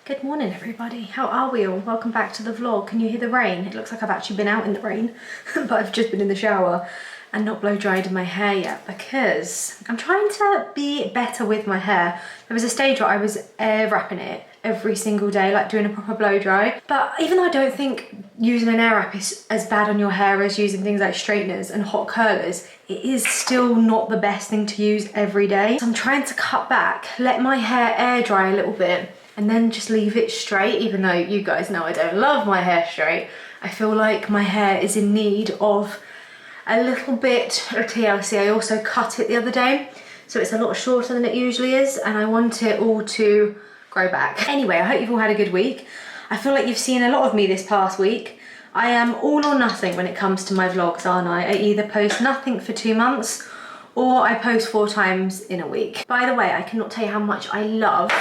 Good morning everybody, how are we all? Welcome back to the vlog. Can you hear the rain? It looks like I've actually been out in the rain, but I've just been in the shower and not blow dried my hair yet because I'm trying to be better with my hair. There was a stage where I was air wrapping it every single day, like doing a proper blow dry. But even though I don't think using an air wrap is as bad on your hair as using things like straighteners and hot curlers, it is still not the best thing to use every day. So I'm trying to cut back, let my hair air dry a little bit, and then just leave it straight, even though you guys know I don't love my hair straight. I feel like my hair is in need of a little bit of TLC. I also cut it the other day, so it's a lot shorter than it usually is, and I want it all to grow back. Anyway, I hope you've all had a good week. I feel like you've seen a lot of me this past week. I am all or nothing when it comes to my vlogs, aren't I? I either post nothing for 2 months, or I post 4 times in a week. By the way, I cannot tell you how much I love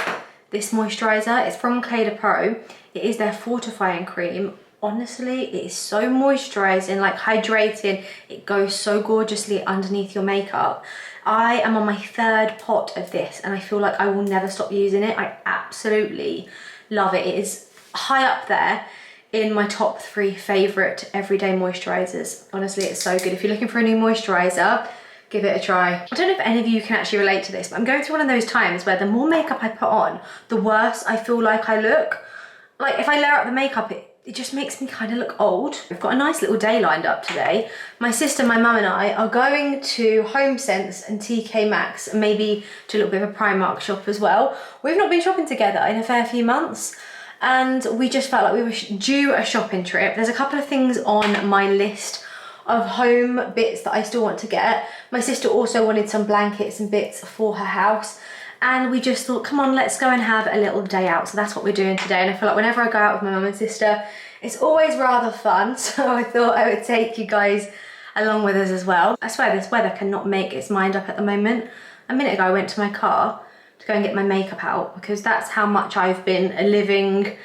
this moisturiser. It's from Clayda Pro. It is their fortifying cream. Honestly, it is so moisturising, like hydrating. It goes so gorgeously underneath your makeup. I am on my 3rd pot of this and I feel like I will never stop using it. I absolutely love it. It is high up there in my top 3 favourite everyday moisturisers. Honestly, it's so good. If you're looking for a new moisturiser, give it a try. I don't know if any of you can actually relate to this, but I'm going through one of those times where the more makeup I put on, the worse I feel like I look. Like if I layer up the makeup, it just makes me kind of look old. We've got a nice little day lined up today. My sister, my mum and I are going to HomeSense and TK Maxx and maybe do a little bit of a Primark shop as well. We've not been shopping together in a fair few months and we just felt like we were due a shopping trip. There's a couple of things on my list of home bits that I still want to get. My sister also wanted some blankets and bits for her house, and we just thought, come on, let's go and have a little day out. So that's what we're doing today, and I feel like whenever I go out with my mum and sister, it's always rather fun, so I thought I would take you guys along with us as well. I swear this weather cannot make its mind up at the moment. A minute ago I went to my car to go and get my makeup out because that's how much I've been living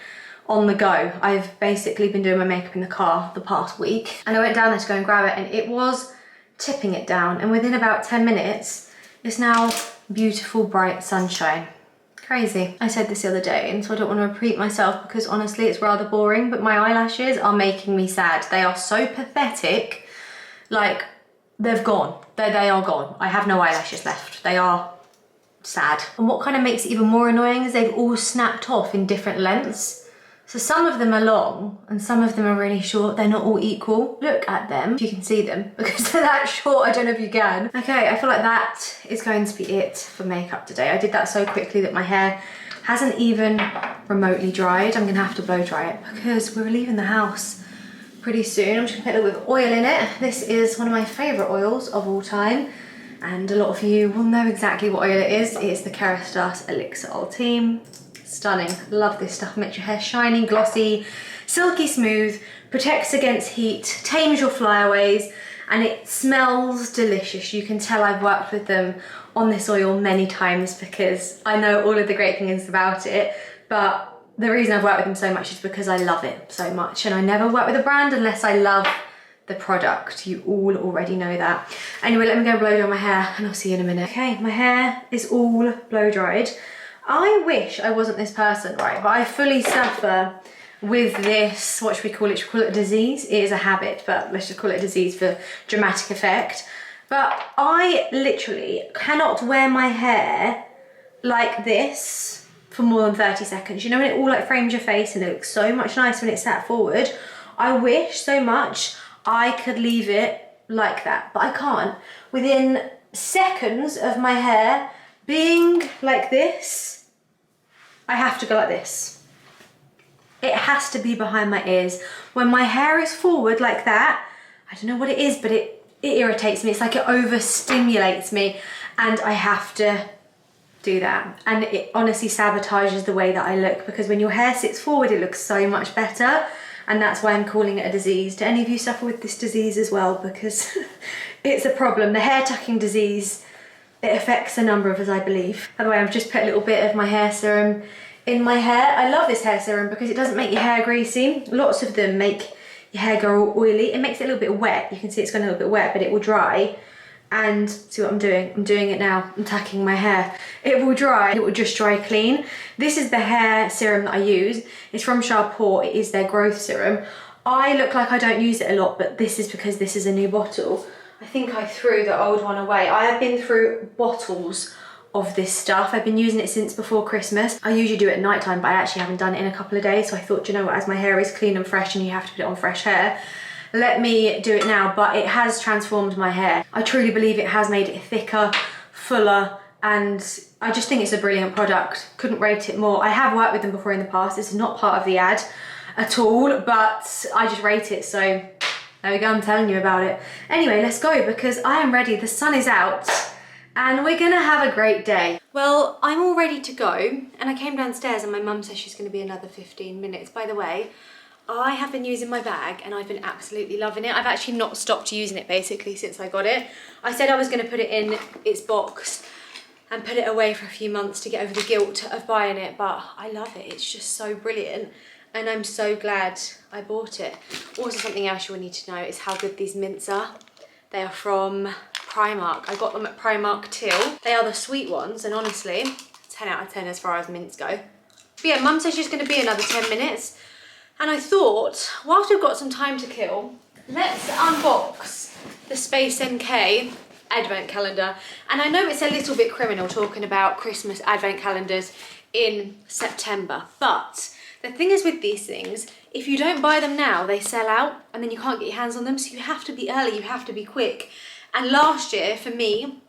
on the go. I've basically been doing my makeup in the car the past week, and I went down there to go and grab it and it was tipping it down, and within about 10 minutes it's now beautiful bright sunshine. Crazy. I said this the other day, and so I don't want to repeat myself because honestly it's rather boring, but my eyelashes are making me sad. They are so pathetic. Like, they've gone. They are gone. I have no eyelashes left. They are sad. And what kind of makes it even more annoying is they've all snapped off in different lengths. So some of them are long and some of them are really short. They're not all equal. Look at them, if you can see them, because they're that short. I don't know if you can. Okay, I feel like that is going to be it for makeup today. I did that so quickly that my hair hasn't even remotely dried. I'm gonna have to blow dry it because we're leaving the house pretty soon. I'm just gonna put a little bit of oil in it. This is one of my favorite oils of all time, and a lot of you will know exactly what oil it is. It is the Kerastase Elixir Ultime. Stunning. Love this stuff. Makes your hair shiny, glossy, silky smooth, protects against heat, tames your flyaways, and it smells delicious. You can tell I've worked with them on this oil many times because I know all of the great things about it, but the reason I've worked with them so much is because I love it so much, and I never work with a brand unless I love the product. You all already know that. Anyway, let me go blow dry my hair and I'll see you in a minute. Okay, my hair is all blow dried. I wish I wasn't this person, right? But I fully suffer with this, what should we call it? Should we call it a disease? It is a habit, but let's just call it a disease for dramatic effect. But I literally cannot wear my hair like this for more than 30 seconds. You know when it all like frames your face and it looks so much nicer when it's sat forward? I wish so much I could leave it like that, but I can't. Within seconds of my hair being like this, I have to go like this. It has to be behind my ears. When my hair is forward like that, I don't know what it is, but it irritates me. It's like it overstimulates me and I have to do that. And it honestly sabotages the way that I look, because when your hair sits forward, it looks so much better. And that's why I'm calling it a disease. Do any of you suffer with this disease as well? Because it's a problem. The hair tucking disease, it affects a number of us, I believe. By the way, I've just put a little bit of my hair serum in my hair. I love this hair serum because it doesn't make your hair greasy. Lots of them make your hair go all oily. It makes it a little bit wet. You can see it's gone a little bit wet, but it will dry And see what I'm doing? I'm doing it now. I'm tacking my hair. It will dry. It will just dry clean. This is the hair serum that I use. It's from Sharport. It is their growth serum. I look like I don't use it a lot, but this is because this is a new bottle. I think I threw the old one away. I have been through bottles of this stuff. I've been using it since before Christmas. I usually do it at night time, but I actually haven't done it in a couple of days. So I thought, you know what, as my hair is clean and fresh and you have to put it on fresh hair, let me do it now. But it has transformed my hair. I truly believe it has made it thicker, fuller, and I just think it's a brilliant product. Couldn't rate it more. I have worked with them before in the past. This is not part of the ad at all, but I just rate it. So there we go, I'm telling you about it. Anyway, let's go because I am ready. The sun is out and we're gonna have a great day. Well, I'm all ready to go and I came downstairs and my mum says she's gonna be another 15 minutes. By the way, I have been using my bag and I've been absolutely loving it. I've actually not stopped using it basically since I got it. I said I was gonna put it in its box and put it away for a few months to get over the guilt of buying it, but I love it. It's just so brilliant. And I'm so glad I bought it. Also, something else you will need to know is how good these mints are. They are from Primark. I got them at Primark Till. They are the sweet ones, and honestly, 10 out of 10 as far as mints go. But yeah, Mum says she's gonna be another 10 minutes. And I thought, whilst we've got some time to kill, let's unbox the SpaceNK advent calendar. And I know it's a little bit criminal talking about Christmas advent calendars in September, but the thing is with these things, if you don't buy them now, they sell out and then you can't get your hands on them. So you have to be early, you have to be quick. And last year, for me,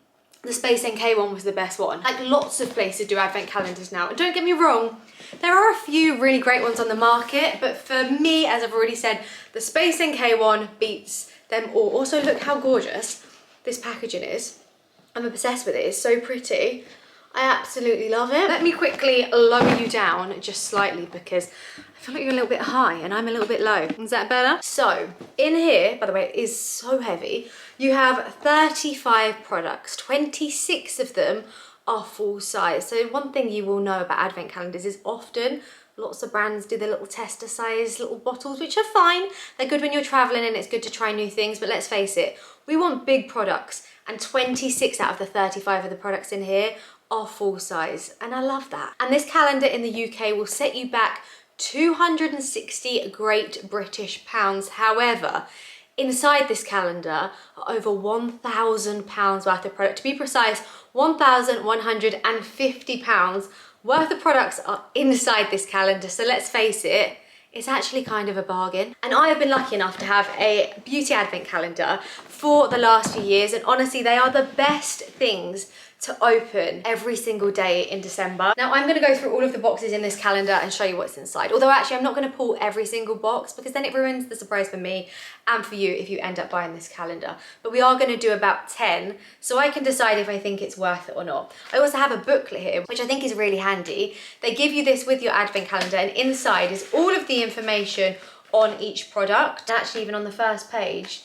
the SpaceNK one was the best one. Like lots of places do advent calendars now. And don't get me wrong, there are a few really great ones on the market, but for me, as I've already said, the SpaceNK one beats them all. Also, look how gorgeous this packaging is. I'm obsessed with it, it's so pretty. I absolutely love it. Let me quickly lower you down just slightly because I feel like you're a little bit high and I'm a little bit low. Is that better? So in here, by the way, it is so heavy. You have 35 products, 26 of them are full size. So one thing you will know about advent calendars is often lots of brands do their little tester size little bottles, which are fine. They're good when you're traveling and it's good to try new things, but let's face it, we want big products, and 26 out of the 35 of the products in here are full size, and I love that. And this calendar in the UK will set you back 260 Great British pounds. However, inside this calendar are over £1,000 worth of product. To be precise, £1,150 worth of products are inside this calendar. So let's face it, it's actually kind of a bargain. And I have been lucky enough to have a beauty advent calendar for the last few years. And honestly, they are the best things to open every single day in December. Now I'm gonna go through all of the boxes in this calendar and show you what's inside. Although actually I'm not gonna pull every single box because then it ruins the surprise for me and for you if you end up buying this calendar. But we are gonna do about 10 so I can decide if I think it's worth it or not. I also have a booklet here, which I think is really handy. They give you this with your advent calendar and inside is all of the information on each product. Actually, even on the first page,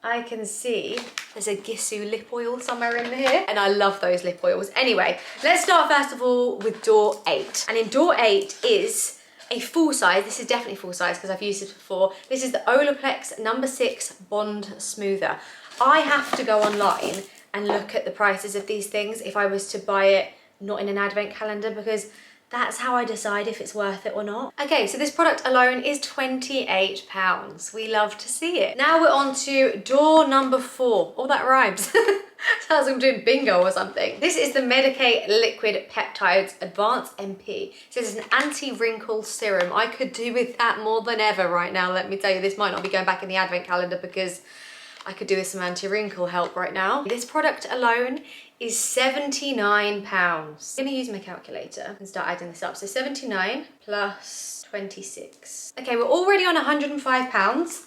I can see there's a Gissu lip oil somewhere in here, and I love those lip oils. Anyway, let's start first of all with door 8. And in door 8 is a full size. This is definitely full size because I've used it before. This is the Olaplex number 6 Bond Smoother. I have to go online and look at the prices of these things if I was to buy it not in an advent calendar, because that's how I decide if it's worth it or not. Okay, so this product alone is £28. We love to see it. Now we're on to door number 4. Oh, that rhymes. Sounds like I'm doing bingo or something. This is the Medik8 Liquid Peptides Advanced MP. It says it's an anti-wrinkle serum. I could do with that more than ever right now, let me tell you. This might not be going back in the advent calendar because I could do with some anti-wrinkle help right now. This product alone is £79. I'm gonna use my calculator and start adding this up. So 79 plus 26. Okay, we're already on £105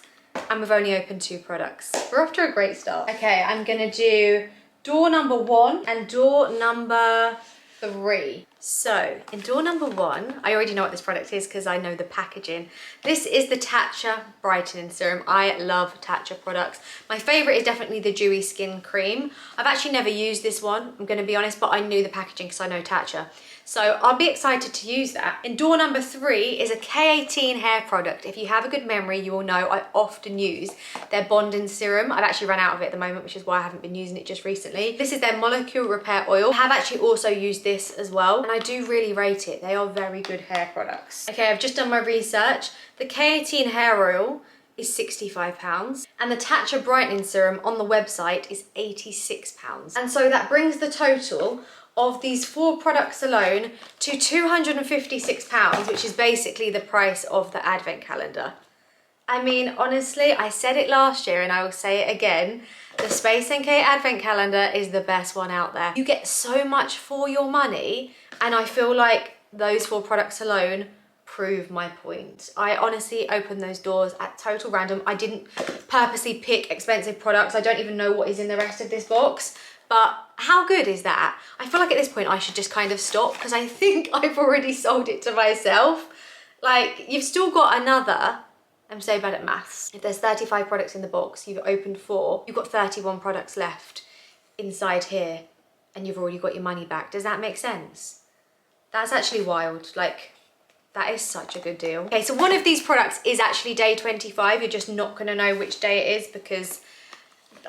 and we've only opened 2 products. We're off to a great start. Okay, I'm gonna do door number 1 and door number 3. So in door number 1, I already know what this product is because I know the packaging. This is the Tatcha Brightening Serum. I love Tatcha products. My favourite is definitely the Dewy Skin Cream. I've actually never used this one, I'm going to be honest, but I knew the packaging because I know Tatcha. So I'll be excited to use that. In door number 3 is a K18 hair product. If you have a good memory, you will know I often use their bonding serum. I've actually run out of it at the moment, which is why I haven't been using it just recently. This is their molecule repair oil. I have actually also used this as well, and I do really rate it. They are very good hair products. Okay, I've just done my research. The K18 hair oil is £65 and the Tatcha brightening serum on the website is £86. And so that brings the total of these 4 products alone to £256, which is basically the price of the advent calendar. I mean, honestly, I said it last year and I will say it again, the SpaceNK advent calendar is the best one out there. You get so much for your money, and I feel like those 4 products alone prove my point. I honestly opened those doors at total random. I didn't purposely pick expensive products. I don't even know what is in the rest of this box. But how good is that? I feel like at this point I should just kind of stop because I think I've already sold it to myself. Like, you've still got another, I'm so bad at maths. If there's 35 products in the box, you've opened 4, you've got 31 products left inside here and you've already got your money back. Does that make sense? That's actually wild. Like, that is such a good deal. Okay, so one of these products is actually day 25. You're just not gonna know which day it is because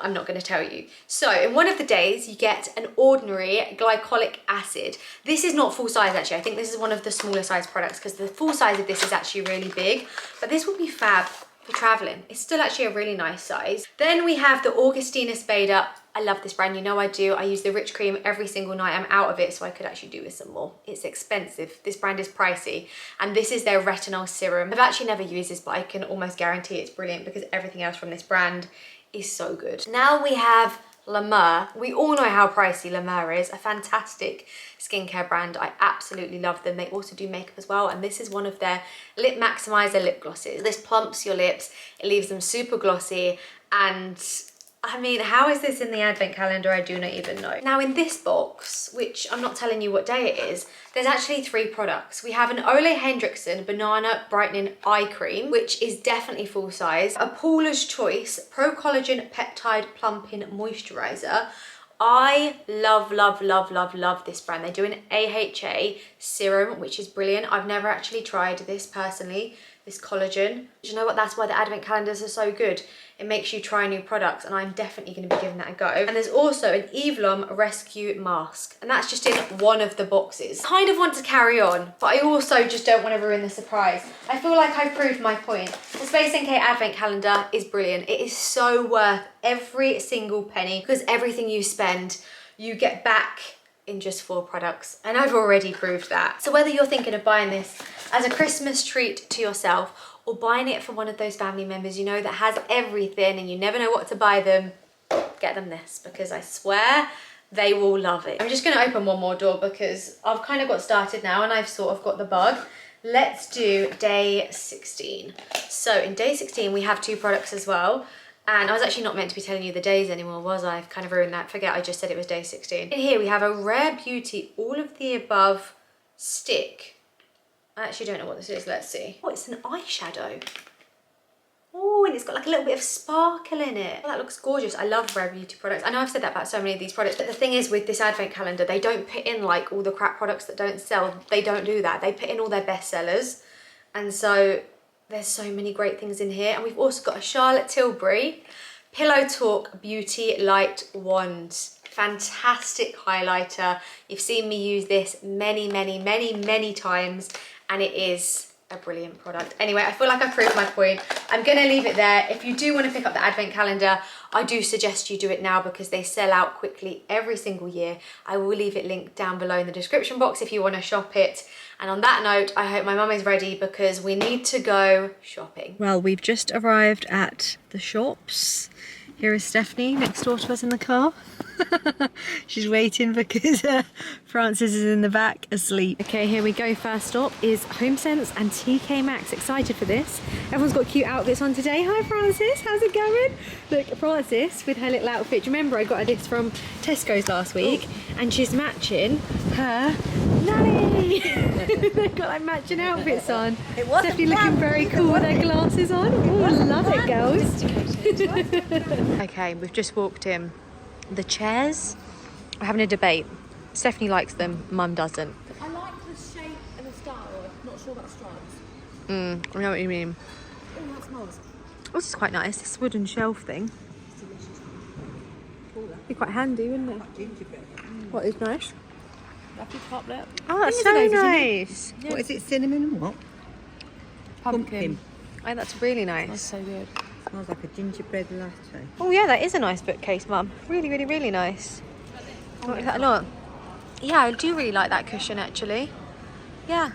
I'm not going to tell you. So in one of the days you get an ordinary glycolic acid. This is not full size actually. I think this is one of the smaller size products because the full size of this is actually really big, but this will be fab for traveling. It's still actually a really nice size. Then we have the Augustina Spada. I love this brand, you know I do. I use the Rich Cream every single night. I'm out of it, so I could actually do with some more. It's expensive. This brand is pricey, and this is their retinol serum. I've actually never used this, but I can almost guarantee it's brilliant because everything else from this brand is so good. Now we have La Mer. We all know how pricey La Mer is, a fantastic skincare brand. I absolutely love them. They also do makeup as well, and this is one of their lip maximizer lip glosses. This plumps your lips, it leaves them super glossy, and I mean, how is this in the advent calendar? I do not even know. Now in this box, which I'm not telling you what day it is, there's actually 3 products. We have an Ole Henriksen Banana Brightening Eye Cream, which is definitely full size. A Paula's Choice Pro Collagen Peptide Plumping Moisturizer. I love, love, love, love, love this brand. They do an AHA serum, which is brilliant. I've never actually tried this personally, this collagen. Do you know what? That's why the advent calendars are so good. It makes you try new products, and I'm definitely going to be giving that a go. And there's also an Eve Lom Rescue Mask, and that's just in one of the boxes. I kind of want to carry on, but I also just don't want to ruin the surprise. I feel like I've proved my point. The SpaceNK advent calendar is brilliant. It is so worth every single penny because everything you spend, you get back in just 4 products, and I've already proved that. So whether you're thinking of buying this as a Christmas treat to yourself or buying it for one of those family members you know that has everything and you never know what to buy them, get them this because I swear they will love it. I'm just going to open one more door because I've kind of got started now and I've sort of got the bug. Let's do day 16. So in day 16 we have 2 products as well. And I was actually not meant to be telling you the days anymore, was I? I've kind of ruined that. Forget I just said it was day 16. In here we have a Rare Beauty All of the Above stick. I actually don't know what this is. Let's see. Oh, it's an eyeshadow. Oh, and it's got like a little bit of sparkle in it. Oh, that looks gorgeous. I love Rare Beauty products. I know I've said that about so many of these products, but the thing is with this advent calendar, they don't put in like all the crap products that don't sell. They don't do that. They put in all their best sellers. And so there's so many great things in here. And we've also got a Charlotte Tilbury Pillow Talk Beauty Light Wand. Fantastic highlighter. You've seen me use this many, many, many, many times, and it is a brilliant product. Anyway, I feel like I've proved my point. I'm gonna leave it there. If you do want to pick up the advent calendar, I do suggest you do it now because they sell out quickly every single year. I will leave it linked down below in the description box if you want to shop it. And on that note, I hope my mum is ready because we need to go shopping. Well, we've just arrived at the shops. Here is Stephanie next door to us in the car. She's waiting because Francis is in the back asleep. Okay, here we go. First stop is HomeSense and TK Maxx. Excited for this. Everyone's got cute outfits on today. Hi Francis, how's it going? Look, Francis with her little outfit. Do you remember I got her this from Tesco's last week? And she's matching her nanny. They've got like matching outfits on. It wasn't Definitely looking very cool with their glasses on. Oh, love it, girls. Okay, we've just walked in. The chairs are having a debate. Stephanie likes them, Mum doesn't. I like the shape and the style. I'm not sure about stripes. I know what you mean. Oh, that smells. Oh, this is quite nice, this wooden shelf thing. It's delicious. Be quite handy, wouldn't it? What is nice? Lovely top lip. Oh, that's so nice. Yeah. What is it, cinnamon and what? Pumpkin. Oh, that's really That's nice. so good. Smells like a gingerbread latte. Oh yeah, that is a nice bookcase, Mum. Really, really, really nice. I like that a lot. Yeah, I do really like that cushion actually. Yeah,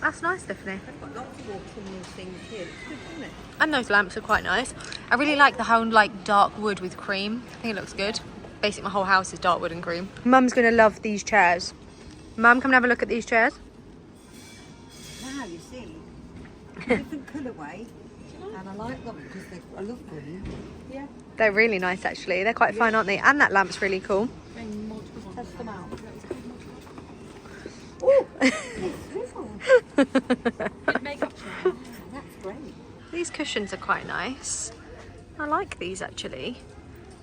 that's nice, Stephanie. I've got lots of autumnal things here. It's good, isn't it? And those lamps are quite nice. I really like the whole like dark wood with cream. I think it looks good. Basically, my whole house is dark wood and cream. Mum's gonna love these chairs. Mum, come and have a look at these chairs. Now you see, different colourway, and I like them because I love green. Yeah. They're really nice actually. They're quite fun, aren't they? And that lamp's really cool. Test them out. Oh, Good makeup tray. that's great. These cushions are quite nice. I like these actually.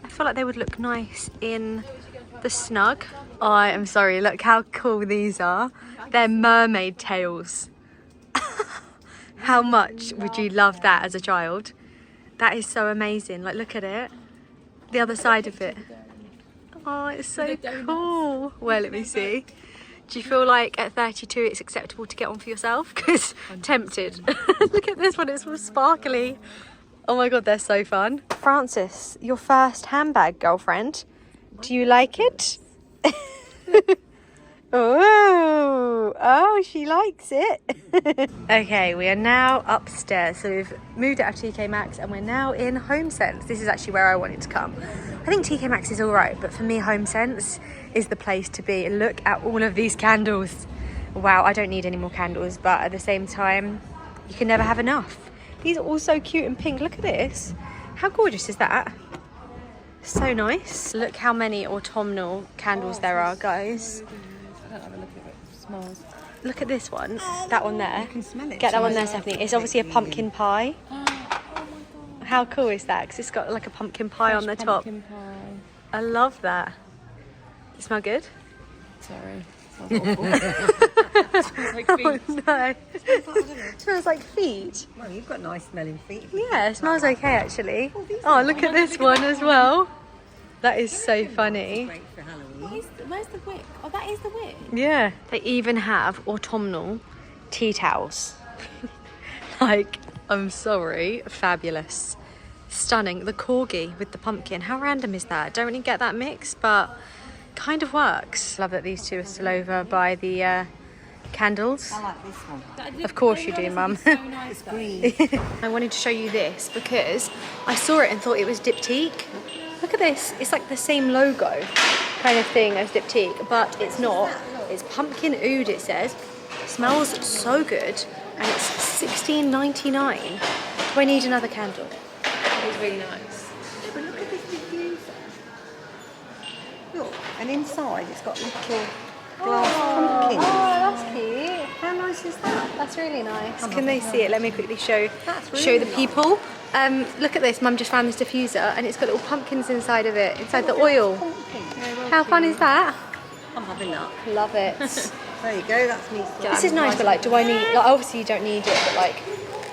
I feel like they would look nice in the snug. I am sorry, look how cool these are. They're mermaid tails. How much would you love that as a child? That is so amazing. Like, look at it. The other side of it. Oh, it's so cool. Well, let me see. Do you feel like at 32 it's acceptable to get one for yourself? Because tempted. Look at this one, it's all sparkly. Oh my God, they're so fun. Frances, your first handbag, girlfriend. Do you like it? Oh, she likes it. Okay, we are now upstairs. So we've moved out of TK Maxx and we're now in HomeSense. This is actually where I wanted to come. I think TK Maxx is all right, but for me, HomeSense is the place to be. Look at all of these candles. Wow, I don't need any more candles, but at the same time, you can never have enough. These are all so cute and pink. Look at this. How gorgeous is that? So nice. Look how many autumnal candles there are, guys. I don't have a look at it. It smells. Look at this one. That one there. You can smell it. Get that one there, Stephanie. It's obviously a pumpkin pie. Oh my God. How cool is that? Because it's got like a pumpkin pie on the top. Pumpkin pie. I love that. Does it smell good? Sorry. Sounds awful. Smells like feet. Oh no. It smells like feet. Well, you've got nice smelling feet. Yeah, it smells okay actually. Oh, look at this one as well. That is so funny. Great for Halloween. Where's the wick? Oh, that is the wick. Yeah. They even have autumnal tea towels. Like, I'm sorry, fabulous. Stunning. The corgi with the pumpkin. How random is that? Don't really get that mix, but kind of works. Love that these two are still over by the candles. I like this one. Of course you do, Mum. So nice. Green. I wanted to show you this because I saw it and thought it was Diptyque. Look at this. It's like the same logo kind of thing as Diptyque, but it's not. It's pumpkin oud, it says. It smells so good, and it's $16.99. Do I need another candle? It's really nice. But look at this diffuser. Look, and inside it's got little glass pumpkins. Oh, that's cute. How nice is that? That's really nice. Can they see it? Let me quickly show That's really show the nice. people. Look at this. Mum just found this diffuser, and it's got little pumpkins inside of it, inside the oil. How fun is that? I'm having that. Love it. There you go, that's me. This is nice, but like, do I need? Like, obviously, you don't need it, but like,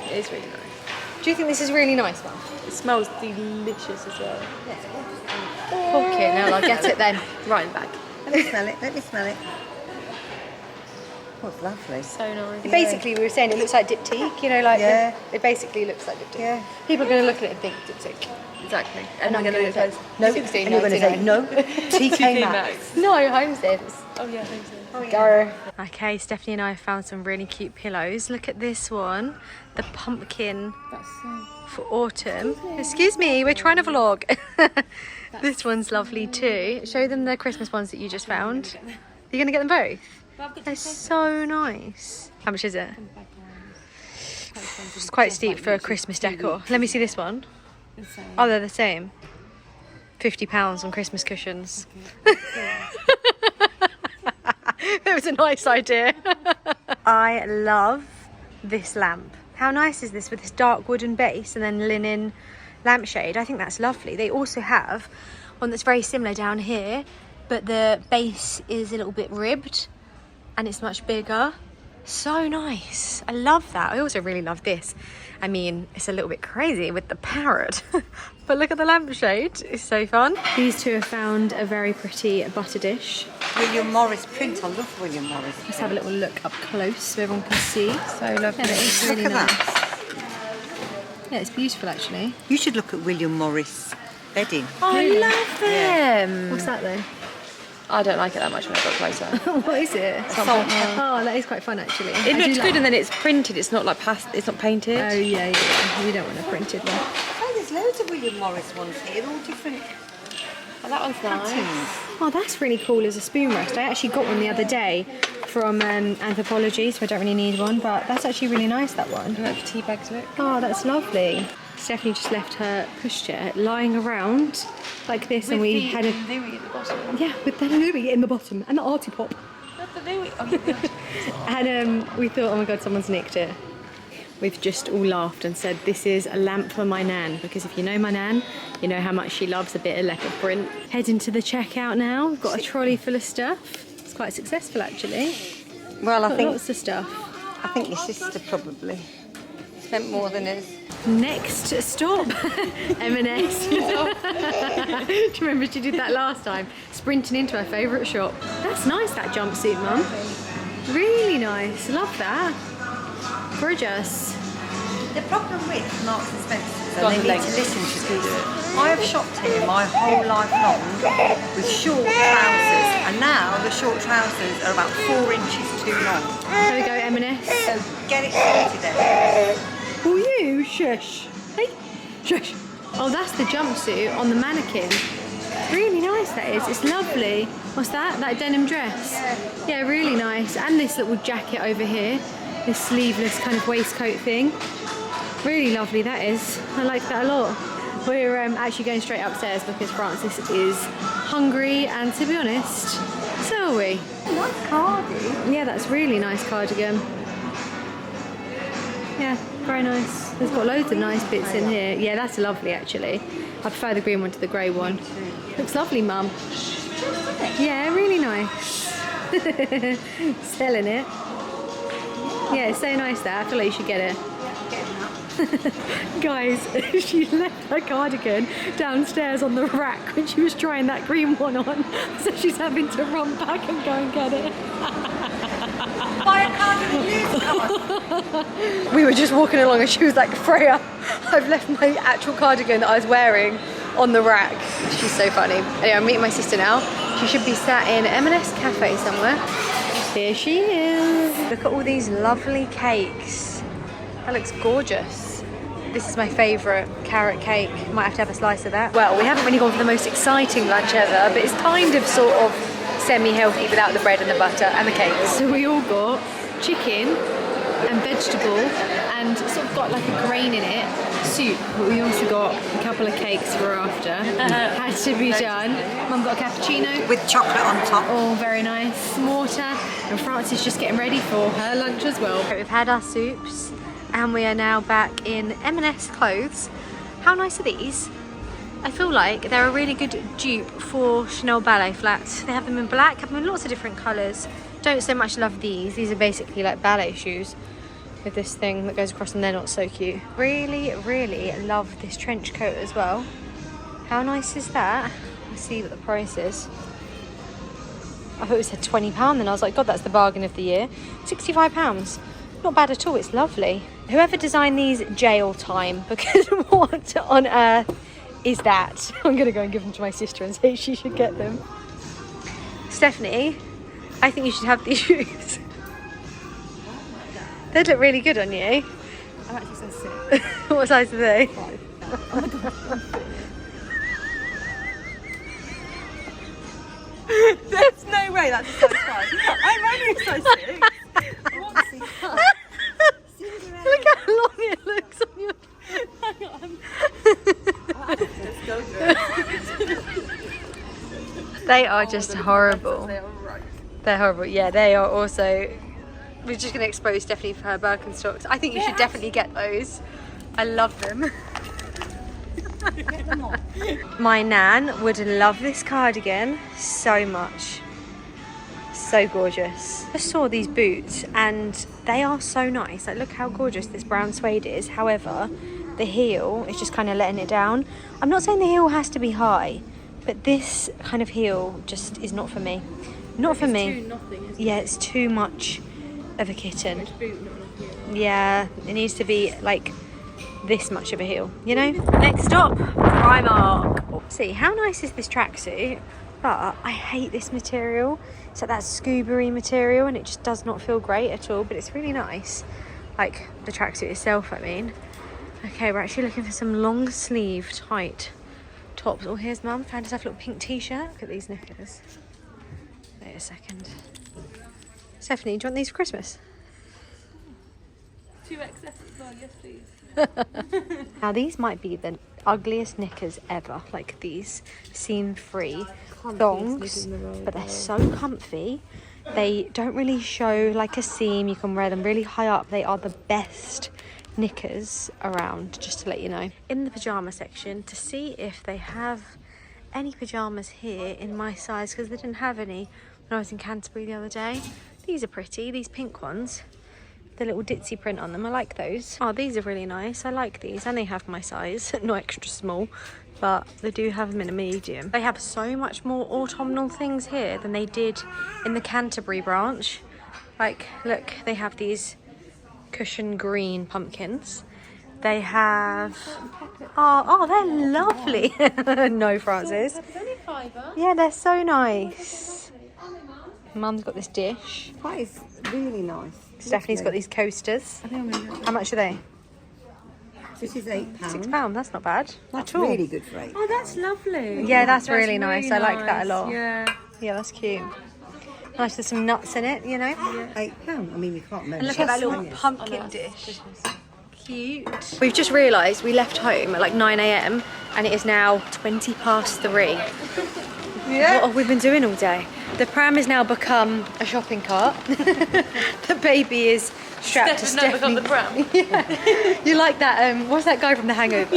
It is really nice. do you think this is really nice, Mum? It smells delicious as well. Okay, now I'll get it then. Right in the bag. Let me smell it, let me smell it. Oh, it's lovely. So nice. Basically, we were saying it looks like Diptyque, you know, like Yeah. it basically looks like Diptyque. Yeah. People are going to look at it and think Diptyque. Exactly. And I'm I'm going to say say no, and you're going to say no. TK Maxx. No, HomeSense. Oh yeah, thanks. Go. Okay, Stephanie and I found some really cute pillows. Look at this one, the pumpkin That's so. for autumn. Excuse me, we're trying to vlog. This one's lovely too. Show them the Christmas ones that you just found. You're gonna get them both? They're so nice. How much is it? It's quite steep for a Christmas decor. Let me see this one. Oh, they're the same. £50 on Christmas cushions. It was a nice idea. I love this lamp. How nice is this with this dark wooden base and then linen lampshade? I think that's lovely. They also have one that's very similar down here, but the base is a little bit ribbed and it's much bigger. So nice. I love that. I also really love this. I mean, it's a little bit crazy with the parrot, but look at the lampshade. It's so fun. These two have found a very pretty butter dish. William Morris print. I love William Morris. Let's have a little look up close so everyone can see. So lovely. Yeah, it's really Look at nice. that. Yeah, it's beautiful actually. You should look at William Morris bedding. Oh, I love them. Yeah. What's that though? I don't like it that much when I got closer. What is it? Oh, that is quite fun actually. It looks good, and then it's printed. It's not like it's not painted. Oh yeah. We don't want a printed one. Oh, there's loads of William Morris ones here, all different Oh, that one's nice. patterns. Oh, that's really cool as a spoon rest. I actually got one the other day from Anthropology, so I don't really need one, but that's actually really nice, that one. And like tea bags, look. Oh, that's lovely. Stephanie just left her pushchair lying around like this, and we had a Louis at the bottom. yeah with the Louis in the bottom and the arty pop, Not the Louis. Oh, yeah, and we thought, oh my god, someone's nicked it. We've just all laughed and said this is a lamp for my nan, because if you know my nan, you know how much she loves a bit of leopard print. Heading to the checkout now. We've got a trolley full of stuff. It's quite successful actually. Well, I Got think lots of stuff. your sister probably spent more than us. Next stop, M&S. Do you remember she did that last time? Sprinting into her favourite shop. That's nice, that jumpsuit, Mum. Really nice. Love that. Gorgeous. The problem with Marks and Spencer's is Got they the need legs. to listen to this. I have shopped here my whole life long with short trousers, and now the short trousers are about 4 inches too long. There we go, M&S. So get it sorted out. Will you? Shush. Hey, shush. Oh, that's the jumpsuit on the mannequin. Really nice that is. It's lovely. What's that? That denim dress? Yeah, really nice. And this little jacket over here. This sleeveless kind of waistcoat thing. Really lovely that is. I like that a lot. We're actually going straight upstairs because Francis is hungry, and to be honest, so are we. Nice cardi. Yeah, that's really nice cardigan. Yeah, very nice. There's got loads of nice bits in here. Yeah, that's lovely actually. I prefer the green one to the grey one. Looks lovely, Mum. Yeah, really nice. Selling it. Yeah, it's so nice that. I feel like you should get it. Guys, she left her cardigan downstairs on the rack when she was trying that green one on, so she's having to run back and go and get it. Buy a cardigan. We were just walking along and she was like, Freya, I've left my actual cardigan that I was wearing on the rack. She's so funny. Anyway, I'm meeting my sister now. She should be sat in M&S cafe somewhere. Here she is. Look at all these lovely cakes. That looks gorgeous. This is my favourite carrot cake. Might have to have a slice of that. Well, we haven't really gone for the most exciting lunch ever, but it's kind of sort of semi-healthy without the bread and the butter and the cakes. So we all got chicken and vegetable and sort of got like a grain in it, soup, but we also got a couple of cakes for after. Had to be done. Mum got a cappuccino. With chocolate on top. Oh, very nice. Some water. And Frances just getting ready for her lunch as well. We've had our soups and we are now back in M&S clothes. How nice are these? I feel like they're a really good dupe for Chanel ballet flats. They have them in black, have them in lots of different colours. Don't so much love these. These are basically like ballet shoes with this thing that goes across, and they're not so cute. Really, really love this trench coat as well. How nice is that? Let's see what the price is. I thought it said £20, and I was like, God, that's the bargain of the year. £65. Not bad at all, it's lovely. Whoever designed these, jail time, because what on earth is that? I'm gonna go and give them to my sister and say she should get them. Stephanie, I think you should have these shoes. They look really good on you. I'm actually so sick. What size are they? 5. There's no way that's a size 5. I'm only a size 6. I want to see that. Look how long it looks on your... Hang on. Let's go through. They are just horrible. They are right. They're horrible. Yeah, they are also... We're just going to expose Stephanie for her Birkenstocks. I think you should definitely get those. I love them. Get them on. My nan would love this cardigan so much. So gorgeous. I saw these boots and they are so nice. Like, look how gorgeous this brown suede is. However, the heel is just kind of letting it down. I'm not saying the heel has to be high, but this kind of heel just is not for me. Not for me. Yeah, it's too much of a kitten. Yeah, it needs to be like this much of a heel, you know? Next stop, Primark. See, how nice is this tracksuit? But I hate this material. It's like that scuba-y material and it just does not feel great at all, but it's really nice. Like the tracksuit itself, I mean. Okay, we're actually looking for some long sleeve tight tops. Oh, here's Mum, found herself a little pink t-shirt. Look at these knickers. Wait a second. Stephanie, do you want these for Christmas? 2XS as well, yes please. Now these might be the ugliest knickers ever, like these seam-free thongs, but they're so comfy. They don't really show like a seam. You can wear them really high up. They are the best knickers around, just to let you know. In the pyjama section to see if they have any pyjamas here in my size, because they didn't have any when I was in Canterbury the other day. These are pretty, these pink ones. The little ditzy print on them, I like those. Oh, these are really nice, I like these, and they have my size, not extra small, but they do have them in a medium. They have so much more autumnal things here than they did in the Canterbury branch. Like, look, they have these cushion green pumpkins. They have, oh, they're lovely. No, Francis. Yeah, they're so nice. Mum's got this dish. That is really nice. Stephanie's got these coasters. How much are they? This is £8. £6, that's not bad That's at all. really good for £8. Oh, that's lovely. Yeah, that's really nice. I like that a lot. Yeah. Yeah, that's cute. Nice, there's some nuts in it, you know. £8. I mean, you can't measure. And look at that little can you? pumpkin dish. Cute. We've just realised we left home at like 9 AM and it is now 3:20. Yeah. What have we been doing all day? The pram has now become a shopping cart. The baby is strapped to Stephanie. The pram. Yeah. You like that? What's that guy from The Hangover?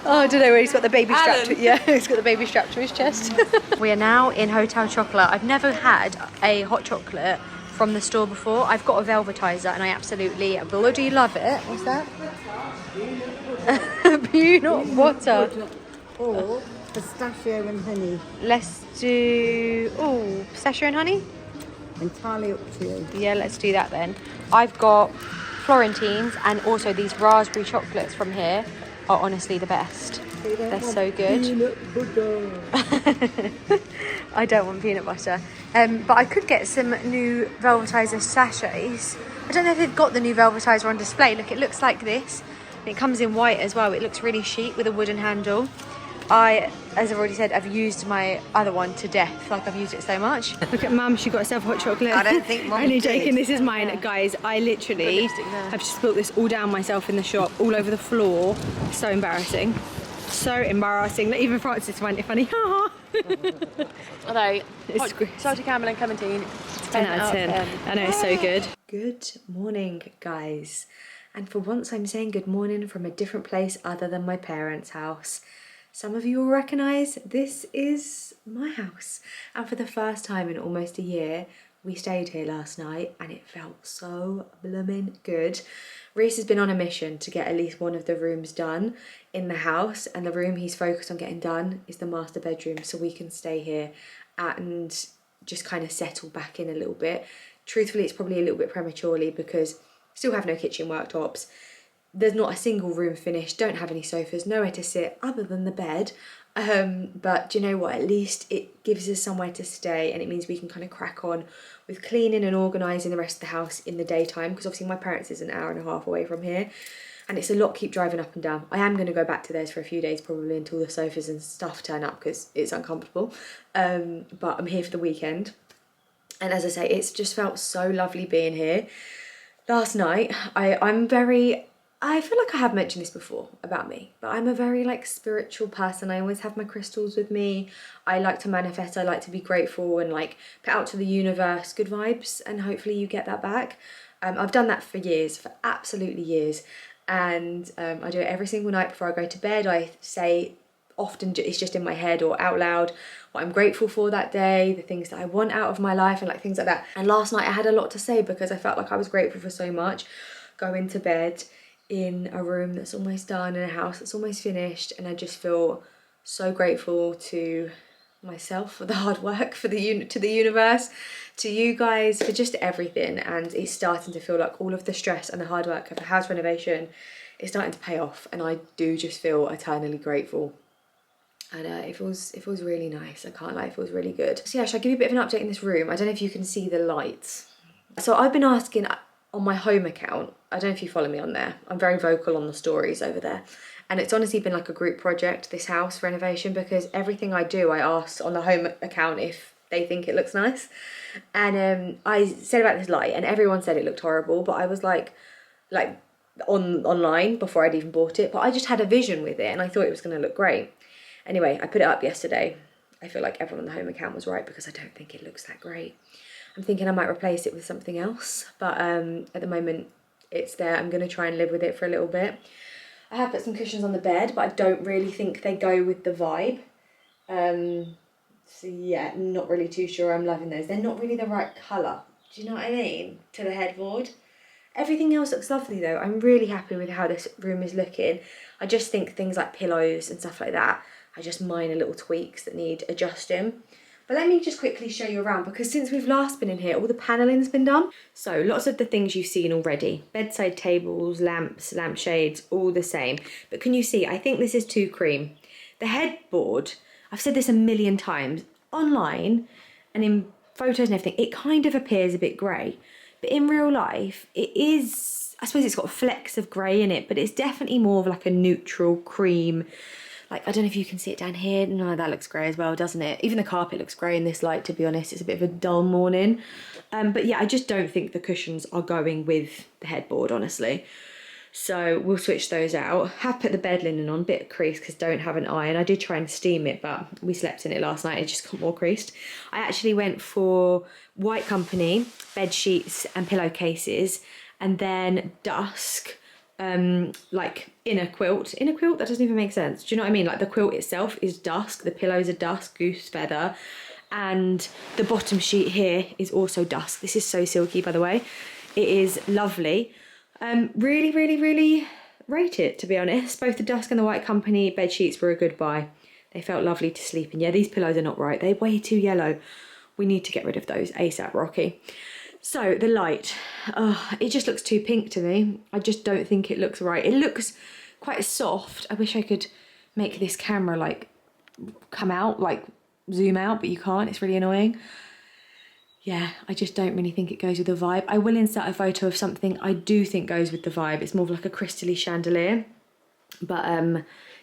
Oh, I don't know where he's got the baby strapped to. Yeah, he's got the baby strapped to his chest. We are now in Hotel Chocolate. I've never had a hot chocolate from the store before. I've got a velvetizer and I absolutely bloody love it. What's that? Peanut butter. Or pistachio and honey. Let's do, oh, pistachio and honey? Entirely up to you. Yeah, let's do that then. I've got Florentines and also these raspberry chocolates from here are honestly the best. They're so good. Peanut butter. I don't want peanut butter. But I could get some new velvetizer sachets. I don't know if they've got the new velvetizer on display. Look, it looks like this. And it comes in white as well. It looks really chic with a wooden handle. I, as I've already said, I've used my other one to death. Like, I've used it so much. Look at Mum, she got herself hot chocolate. I don't think Mum Only did. joking, this is mine. Guys, I literally have just spilt this all down myself in the shop, all over the floor. So embarrassing. So embarrassing. Even Francis found it funny. Although, It's salted caramel and clementine, 10 out of 10. I know, it's so good. Good morning, guys. And for once I'm saying good morning from a different place other than my parents' house. Some of you will recognise this is my house. And for the first time in almost a year, we stayed here last night and it felt so blooming good. Reese has been on a mission to get at least one of the rooms done in the house, and the room he's focused on getting done is the master bedroom, so we can stay here and just kind of settle back in a little bit. Truthfully, it's probably a little bit prematurely because still have no kitchen worktops. There's not a single room finished, don't have any sofas, nowhere to sit other than the bed. But do you know what? At least it gives us somewhere to stay, and it means we can kind of crack on with cleaning and organising the rest of the house in the daytime, because obviously my parents is an hour and a half away from here and it's a lot keep driving up and down. I am going to go back to theirs for a few days probably until the sofas and stuff turn up because it's uncomfortable. But I'm here for the weekend, and as I say, it's just felt so lovely being here. Last night, I'm very I feel like I have mentioned this before about me, but I'm a very like spiritual person. I always have my crystals with me. I like to manifest, I like to be grateful and like put out to the universe good vibes, and hopefully you get that back. I've done that for years, for absolutely years. And I do it every single night before I go to bed. I say often, it's just in my head or out loud, what I'm grateful for that day, the things that I want out of my life and like things like that. And last night I had a lot to say because I felt like I was grateful for so much. Going to bed in a room that's almost done, in a house that's almost finished, and I just feel so grateful to myself for the hard work, for to the universe, to you guys, for just everything. And it's starting to feel like all of the stress and the hard work of the house renovation is starting to pay off, and I do just feel eternally grateful. And it feels really nice, I can't lie, it feels really good. So yeah, shall I give you a bit of an update in this room? I don't know if you can see the lights. So I've been asking on my home account, I don't know if you follow me on there, I'm very vocal on the stories over there, and it's honestly been like a group project, this house renovation, because everything I do I ask on the home account if they think it looks nice. And I said about this light and everyone said it looked horrible, but I was like online before I'd even bought it, but I just had a vision with it and I thought it was going to look great. Anyway, I put it up yesterday. I feel like everyone on the home account was right because I don't think it looks that great. I'm thinking I might replace it with something else, but at the moment it's there. I'm going to try and live with it for a little bit. I have put some cushions on the bed, but I don't really think they go with the vibe. So yeah, not really too sure I'm loving those. They're not really the right colour. Do you know what I mean? To the headboard. Everything else looks lovely though. I'm really happy with how this room is looking. I just think things like pillows and stuff like that are just minor little tweaks that need adjusting. But let me just quickly show you around, because since we've last been in here, all the panelling's been done. So lots of the things you've seen already. Bedside tables, lamps, lampshades, all the same. But can you see, I think this is too cream. The headboard, I've said this a million times, online and in photos and everything, it kind of appears a bit grey. But in real life, it is, I suppose it's got flecks of grey in it, but it's definitely more of like a neutral cream. Like, I don't know if you can see it down here. No, that looks grey as well, doesn't it? Even the carpet looks grey in this light, to be honest. It's a bit of a dull morning. But yeah, I just don't think the cushions are going with the headboard, honestly. So we'll switch those out. Have put the bed linen on, bit creased because don't have an iron. I did try and steam it, but we slept in it last night. It just got more creased. I actually went for White Company bed sheets and pillowcases, and then dusk. Like inner quilt. Inner quilt? That doesn't even make sense. Do you know what I mean? Like the quilt itself is dusk, the pillows are dusk, goose feather, and the bottom sheet here is also dusk. This is so silky, by the way. It is lovely. Really, really, really rate it, to be honest. Both the dusk and the White Company bed sheets were a good buy. They felt lovely to sleep in. Yeah, these pillows are not right. They're way too yellow. We need to get rid of those ASAP, Rocky. So the light, it just looks too pink to me. I just don't think it looks right. It looks quite soft. I wish I could make this camera like come out, like zoom out, but you can't. It's really annoying. Yeah, I just don't really think it goes with the vibe. I will insert a photo of something I do think goes with the vibe. It's more of like a crystally chandelier. But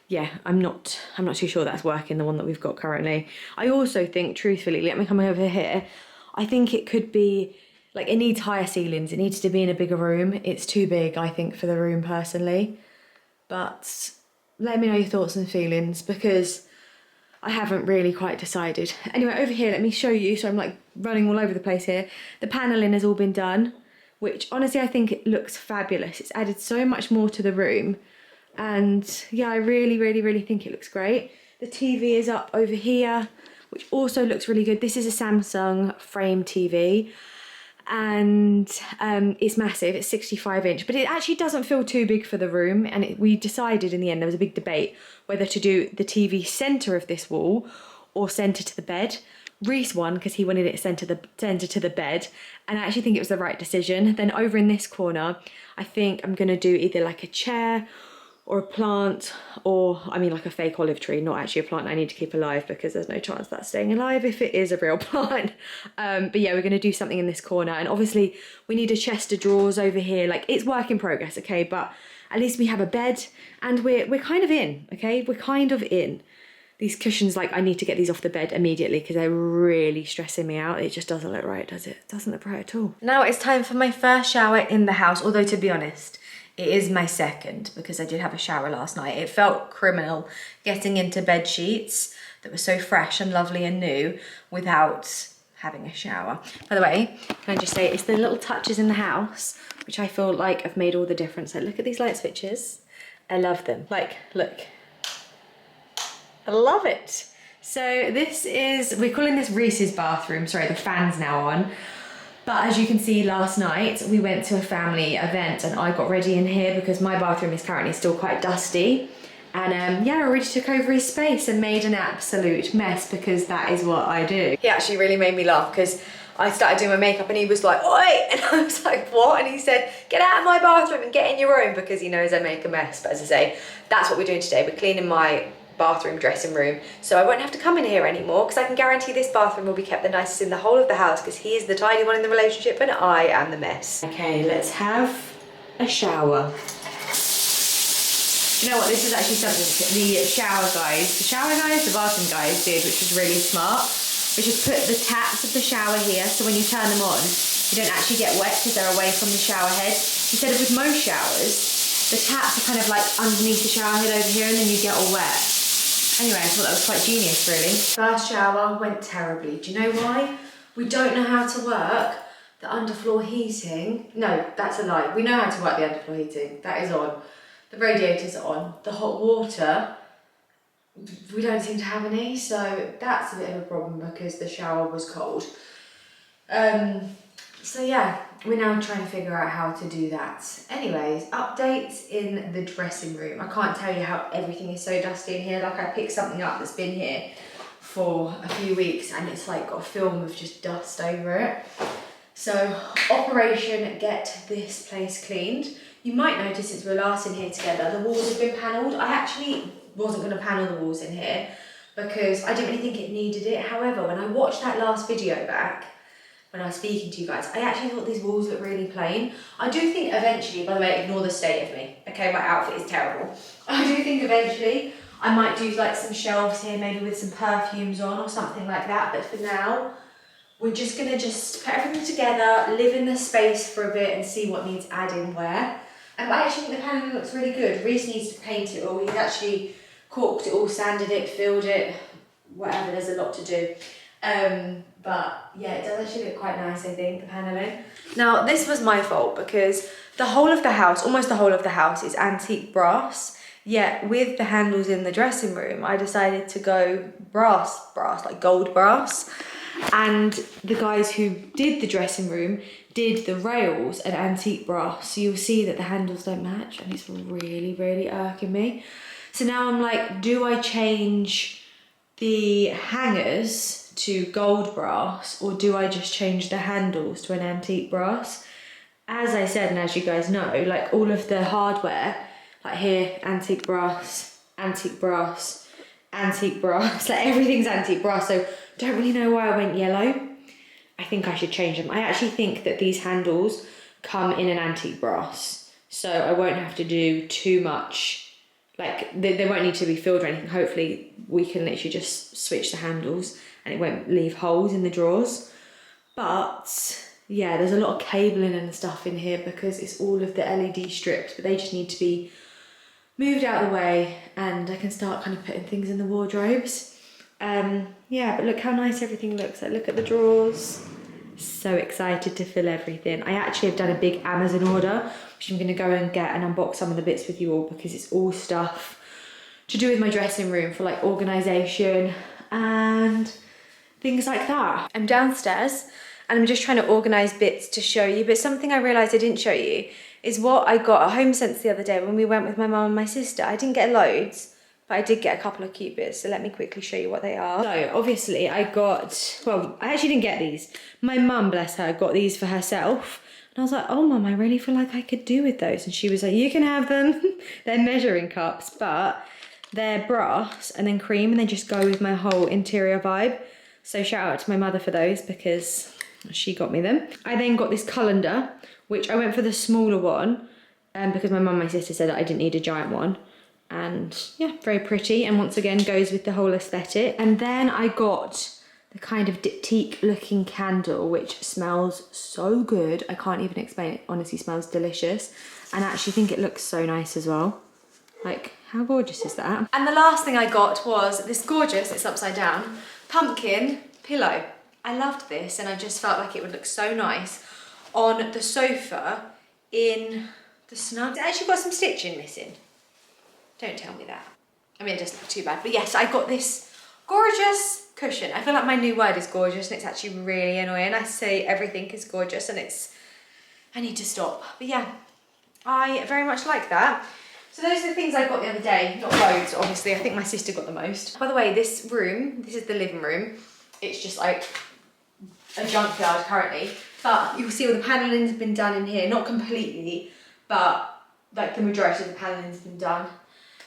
yeah, I'm not too sure that's working, the one that we've got currently. I also think, truthfully, let me come over here. I think it could be, like, it needs higher ceilings. It needs to be in a bigger room. It's too big, I think, for the room personally. But let me know your thoughts and feelings, because I haven't really quite decided. Anyway, over here, let me show you. So I'm like running all over the place here. The panelling has all been done, which honestly I think it looks fabulous. It's added so much more to the room. And yeah, I really, really, really think it looks great. The TV is up over here, which also looks really good. This is a Samsung frame TV. And it's massive, it's 65-inch, but it actually doesn't feel too big for the room. And we decided in the end, there was a big debate whether to do the TV centre of this wall or centre to the bed. Reese won because he wanted it centre to the bed, and I actually think it was the right decision. Then over in this corner, I think I'm going to do either like a chair or a plant, or I mean like a fake olive tree, not actually a plant I need to keep alive, because there's no chance that's staying alive if it is a real plant. But yeah, we're gonna do something in this corner, and obviously we need a chest of drawers over here. Like, it's work in progress, okay, but at least we have a bed, and we're kind of in, okay? We're kind of in. These cushions, like, I need to get these off the bed immediately because they're really stressing me out. It just doesn't look right, does it? It doesn't look right at all. Now it's time for my first shower in the house, although to be honest, It is my second because I did have a shower last night. It felt criminal getting into bed sheets that were so fresh and lovely and new without having a shower. By the way, can I just say, it's the little touches in the house which I feel like have made all the difference. Like, look at these light switches. I love them. Like, look. I love it. So this is, we're calling this Reese's bathroom. Sorry, the fan's now on. But as you can see, last night we went to a family event and I got ready in here because my bathroom is currently still quite dusty. And yeah, I already took over his space and made an absolute mess because that is what I do. He actually really made me laugh because I started doing my makeup and he was like, oi! And I was like, what? And he said, get out of my bathroom and get in your own, because he knows I make a mess. But as I say, that's what we're doing today. We're cleaning my bathroom dressing room, so I won't have to come in here anymore, because I can guarantee this bathroom will be kept the nicest in the whole of the house, because he is the tidy one in the relationship and I am the mess. Okay, let's have a shower. You know what, this is actually something the bathroom guys did, which was really smart. We just put the taps of the shower here, so when you turn them on, you don't actually get wet because they're away from the shower head. Instead of with most showers, the taps are kind of like underneath the shower head over here and then you get all wet. Anyway, I thought that was quite genius, really. First shower went terribly. Do you know why? We don't know how to work the underfloor heating. No, that's a lie. We know how to work the underfloor heating. That is on. The radiators are on. The hot water, we don't seem to have any, so that's a bit of a problem because the shower was cold. So yeah, we're now trying to figure out how to do that. Anyways, updates in the dressing room. I can't tell you how everything is so dusty in here. Like, I picked something up that's been here for a few weeks and it's like got a film of just dust over it. So, operation get this place cleaned. You might notice since we were last in here together, the walls have been panelled. I actually wasn't going to panel the walls in here because I didn't really think it needed it. However, when I watched that last video back, when I was speaking to you guys, I actually thought these walls look really plain. I do think eventually, by the way, ignore the state of me. Okay, my outfit is terrible. I do think eventually I might do like some shelves here, maybe with some perfumes on or something like that. But for now, we're just gonna put everything together, live in the space for a bit and see what needs adding where. And I actually think the paneling looks really good. Reece needs to paint it all. He's actually caulked it all, sanded it, filled it, whatever, there's a lot to do. But yeah, it does actually look quite nice, I think, the paneling. Now, this was my fault because the whole of the house, almost the whole of the house, is antique brass. Yet with the handles in the dressing room, I decided to go brass, like gold brass. And the guys who did the dressing room did the rails and antique brass. So you'll see that the handles don't match and it's really, really irking me. So now I'm like, do I change the hangers to gold brass or do I just change the handles to an antique brass? As I said, and as you guys know, like all of the hardware, like here, antique brass, antique brass, antique brass, like everything's antique brass. So don't really know why I went yellow. I think I should change them. I actually think that these handles come in an antique brass, so I won't have to do too much, like they won't need to be filled or anything. Hopefully we can literally just switch the handles and it won't leave holes in the drawers. But yeah, there's a lot of cabling and stuff in here because it's all of the LED strips, but they just need to be moved out of the way and I can start kind of putting things in the wardrobes. Yeah, but look how nice everything looks. Like, look at the drawers. So excited to fill everything. I actually have done a big Amazon order, which I'm going to go and get and unbox some of the bits with you all because it's all stuff to do with my dressing room for like organisation and things like that. I'm downstairs and I'm just trying to organise bits to show you, but something I realised I didn't show you is what I got at HomeSense the other day when we went with my mum and my sister. I didn't get loads, but I did get a couple of cute bits, so let me quickly show you what they are. So obviously I got, well, I actually didn't get these. My mum, bless her, got these for herself. And I was like, oh mum, I really feel like I could do with those. And she was like, you can have them. They're measuring cups, but they're brass and then cream and they just go with my whole interior vibe. So shout out to my mother for those because she got me them. I then got this colander, which I went for the smaller one because my mum and my sister said that I didn't need a giant one. And yeah, very pretty, and once again goes with the whole aesthetic. And then I got the the kind of diptyque looking candle, which smells so good. I can't even explain it. Honestly, smells delicious. And I actually think it looks so nice as well. Like, how gorgeous is that? And the last thing I got was this gorgeous, it's upside down, pumpkin pillow. I loved this and I just felt like it would look so nice on the sofa in the snug. It's actually got some stitching missing. Don't tell me that. I mean, it doesn't look too bad, but yes, I got this gorgeous cushion. I feel like my new word is gorgeous and it's actually really annoying. I say everything is gorgeous and I need to stop. But yeah, I very much like that. So those are the things I got the other day. Not loads, obviously. I think my sister got the most. By the way, this room, this is the living room. It's just like a junkyard currently. But you'll see all the panelling's been done in here. Not completely, but like the majority of the panelling's been done.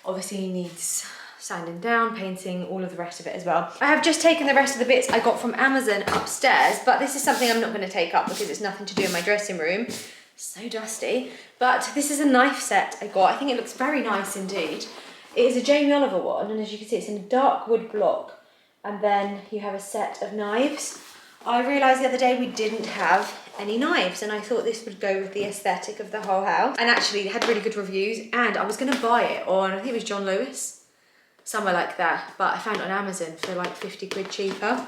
Obviously it needs sanding down, painting, all of the rest of it as well. I have just taken the rest of the bits I got from Amazon upstairs, but this is something I'm not going to take up because it's nothing to do in my dressing room. So dusty. But this is a knife set I got. I think it looks very nice indeed. It is a Jamie Oliver one, and as you can see, it's in a dark wood block. And then you have a set of knives. I realised the other day we didn't have any knives, and I thought this would go with the aesthetic of the whole house. And actually, it had really good reviews, and I was going to buy it on, I think it was John Lewis, somewhere like that. But I found it on Amazon for like 50 quid cheaper.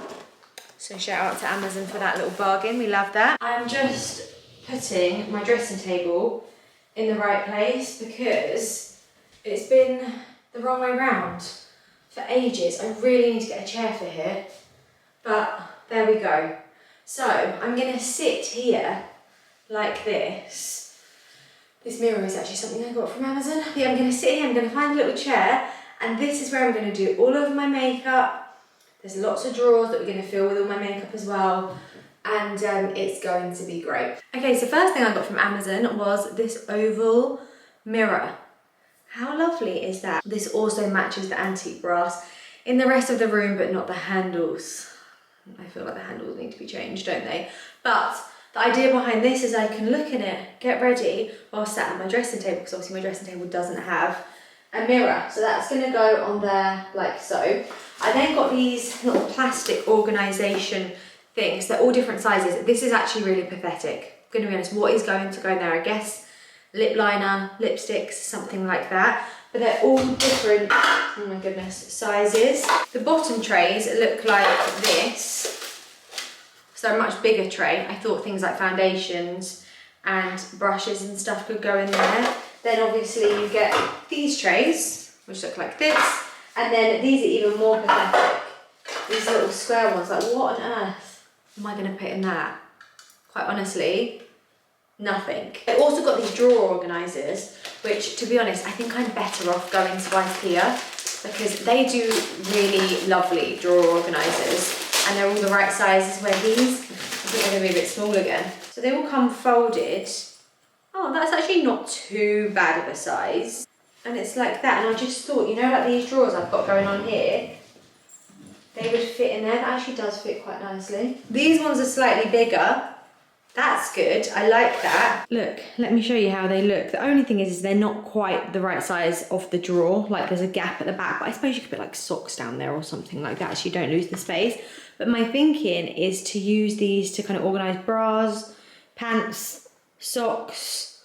So shout out to Amazon for that little bargain. We love that. I'm just putting my dressing table in the right place because it's been the wrong way round for ages. I really need to get a chair for here, but there we go. So I'm gonna sit here like this. This mirror is actually something I got from Amazon. Yeah, I'm gonna sit here, I'm gonna find a little chair, and this is where I'm gonna do all of my makeup. There's lots of drawers that we're gonna fill with all my makeup as well. And it's going to be great. Okay, so first thing I got from Amazon was this oval mirror. How lovely is that? This also matches the antique brass in the rest of the room, but not the handles. I feel like the handles need to be changed, don't they? But the idea behind this is I can look in it, get ready while sat at my dressing table, because obviously my dressing table doesn't have a mirror. So that's gonna go on there like so. I then got these little plastic organisation things. They're all different sizes. This is actually really pathetic. I'm gonna be honest, what is going to go in there? I guess lip liner, lipsticks, something like that. But they're all different, oh my goodness, sizes. The bottom trays look like this. So a much bigger tray. I thought things like foundations and brushes and stuff could go in there. Then obviously you get these trays, which look like this. And then these are even more pathetic. These little square ones, like what on earth am I gonna put in that? Quite honestly, nothing. I also got these drawer organisers, which to be honest, I think I'm better off going to IKEA because they do really lovely drawer organisers and they're all the right sizes, where these, I think they're gonna be a bit small again. So they all come folded. Oh, that's actually not too bad of a size. And it's like that, and I just thought, you know, like these drawers I've got going on here, they would fit in there. That actually does fit quite nicely. These ones are slightly bigger. That's good, I like that. Look, let me show you how they look. The only thing is they're not quite the right size of the drawer. Like there's a gap at the back, but I suppose you could put like socks down there or something like that so you don't lose the space. But my thinking is to use these to kind of organise bras, pants, socks,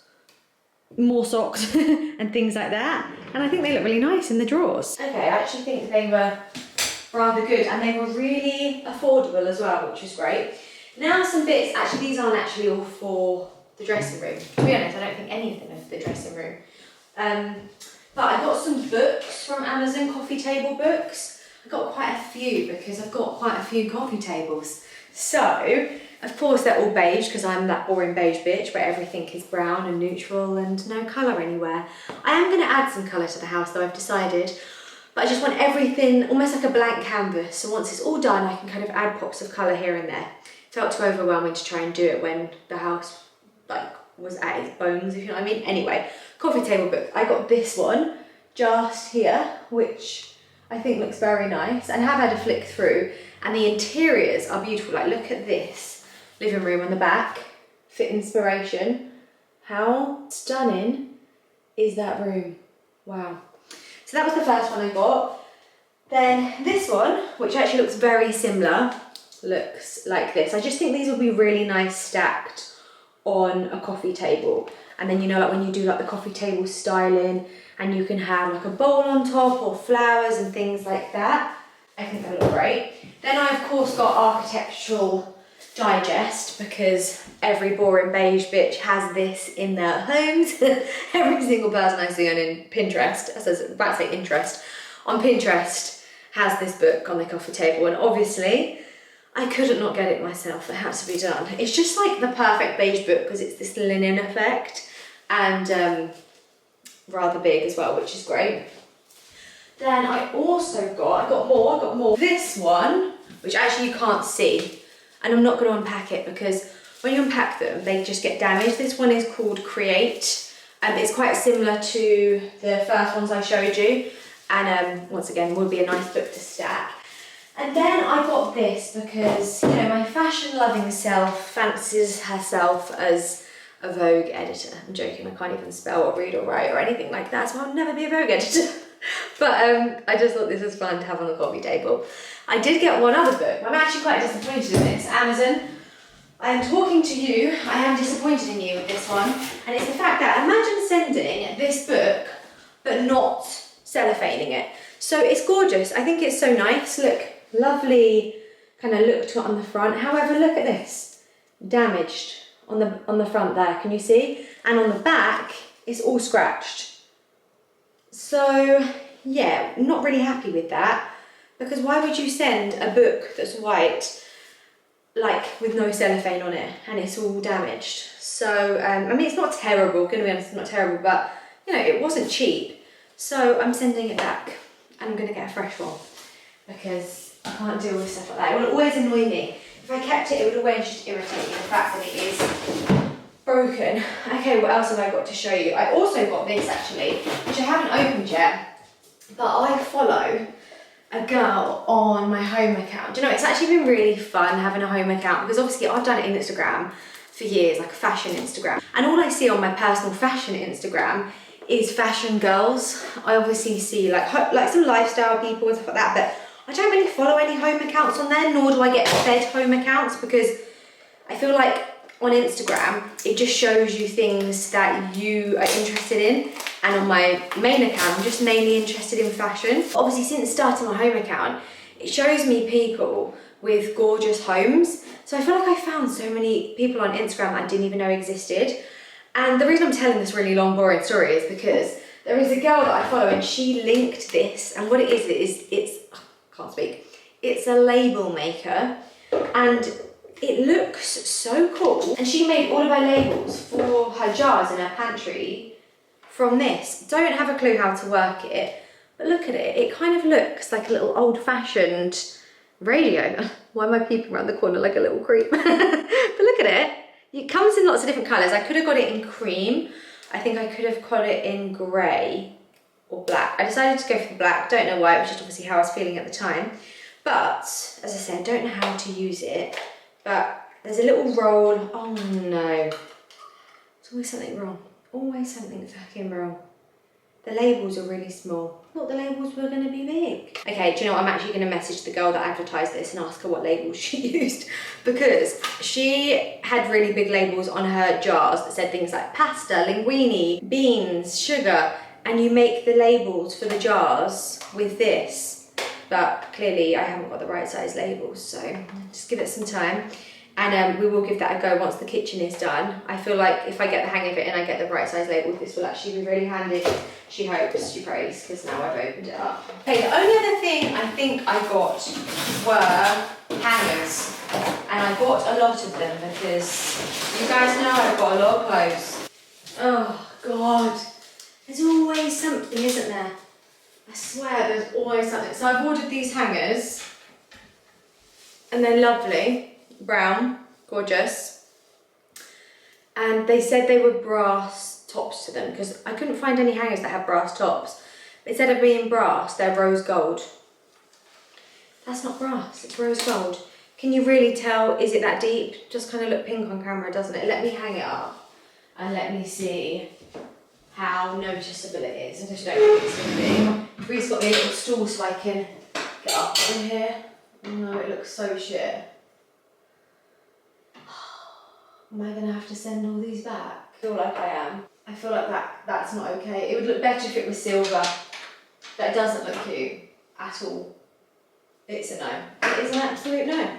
more socks and things like that. And I think they look really nice in the drawers. Okay, I actually think they were rather good and they were really affordable as well, which was great. Now some bits, actually these aren't actually all for the dressing room. To be honest, I don't think any of them are for the dressing room. But I got some books from Amazon, coffee table books. I got quite a few because I've got quite a few coffee tables. So, of course they're all beige because I'm that boring beige bitch where everything is brown and neutral and no colour anywhere. I am going to add some colour to the house though, I've decided. But I just want everything almost like a blank canvas. So once it's all done, I can kind of add pops of colour here and there. It felt too overwhelming to try and do it when the house was at its bones, if you know what I mean. Anyway, coffee table book. I got this one just here, which I think looks very nice and have had a flick through. And the interiors are beautiful. Like look at this living room on the back, fit inspiration. How stunning is that room? Wow. So that was the first one I got. Then this one, which actually looks very similar, looks like this. I just think these will be really nice stacked on a coffee table. And then, you know, like when you do like the coffee table styling and you can have like a bowl on top or flowers and things like that. I think they'll look great. Then I of course got Architectural Digest because every boring beige bitch has this in their homes. Every single person I see on Pinterest, I was about to say interest, on Pinterest has this book on their coffee table, and obviously I couldn't not get it myself. It had to be done. It's just like the perfect beige book because it's this linen effect and rather big as well, which is great. Then I got more. This one, which actually you can't see, and I'm not going to unpack it because when you unpack them, they just get damaged. This one is called Create, and it's quite similar to the first ones I showed you, and once again, would be a nice book to stack. And then I got this because, you know, my fashion-loving self fancies herself as a Vogue editor. I'm joking, I can't even spell or read or write or anything like that, so I'll never be a Vogue editor. But I just thought this was fun to have on the coffee table. I did get one other book. I'm actually quite disappointed in this. Amazon, I am talking to you. I am disappointed in you with this one. And it's the fact that imagine sending this book, but not cellophaning it. So it's gorgeous. I think it's so nice. Look, lovely kind of look to it on the front. However, look at this. Damaged on the front there. Can you see? And on the back, it's all scratched. So yeah, not really happy with that, because why would you send a book that's white, like with no cellophane on it, and it's all damaged? So, I mean, it's not terrible, gonna be honest, it's not terrible, but you know, it wasn't cheap. So I'm sending it back, and I'm gonna get a fresh one, because I can't deal with stuff like that. It will always annoy me. If I kept it, it would always just irritate me, the fact that it is broken. Okay, what else have I got to show you? I also got this actually, which I haven't opened yet, but I follow a girl on my home account. Do you know, it's actually been really fun having a home account because obviously I've done it in Instagram for years, like a fashion Instagram. And all I see on my personal fashion Instagram is fashion girls. I obviously see like some lifestyle people and stuff like that, but I don't really follow any home accounts on there, nor do I get fed home accounts because I feel like on Instagram, it just shows you things that you are interested in. And on my main account, I'm just mainly interested in fashion. Obviously, since starting my home account, it shows me people with gorgeous homes. So I feel like I found so many people on Instagram that I didn't even know existed. And the reason I'm telling this really long, boring story is because there is a girl that I follow and she linked this. And what it is I can't speak. It's a label maker. And it looks so cool. And she made all of her labels for her jars in her pantry from this. Don't have a clue how to work it, but look at it. It kind of looks like a little old-fashioned radio. Why am I peeping around the corner like a little creep? But look at it. It comes in lots of different colours. I could have got it in cream. I think I could have got it in grey or black. I decided to go for the black. Don't know why. It was just obviously how I was feeling at the time. But, as I said, don't know how to use it. But there's a little roll. Oh no. There's always something wrong. Always something fucking wrong. The labels are really small. I thought the labels were going to be big. Okay, do you know what? I'm actually going to message the girl that advertised this and ask her what labels she used. Because she had really big labels on her jars that said things like pasta, linguine, beans, sugar. And you make the labels for the jars with this. But clearly I haven't got the right size labels, so just give it some time. And we will give that a go once the kitchen is done. I feel like if I get the hang of it and I get the right size labels, this will actually be really handy. She hopes, she prays, because now I've opened it up. Okay, the only other thing I think I got were hangers. And I got a lot of them because you guys know I've got a lot of clothes. Oh God, there's always something, isn't there? I swear there's always something. So I've ordered these hangers and they're lovely, brown, gorgeous. And they said they were brass tops to them because I couldn't find any hangers that had brass tops. Instead of being brass, they're rose gold. That's not brass, it's rose gold. Can you really tell, is it that deep? Just kind of look pink on camera, doesn't it? Let me hang it up and let me see how noticeable it is. I just don't think it's going to be. Bree's got me a little stool so I can get up in here. Oh no, it looks so shit. Am I gonna have to send all these back? I feel like I am. I feel like that's not okay. It would look better if it was silver. That doesn't look cute at all. It's a no. It is an absolute no.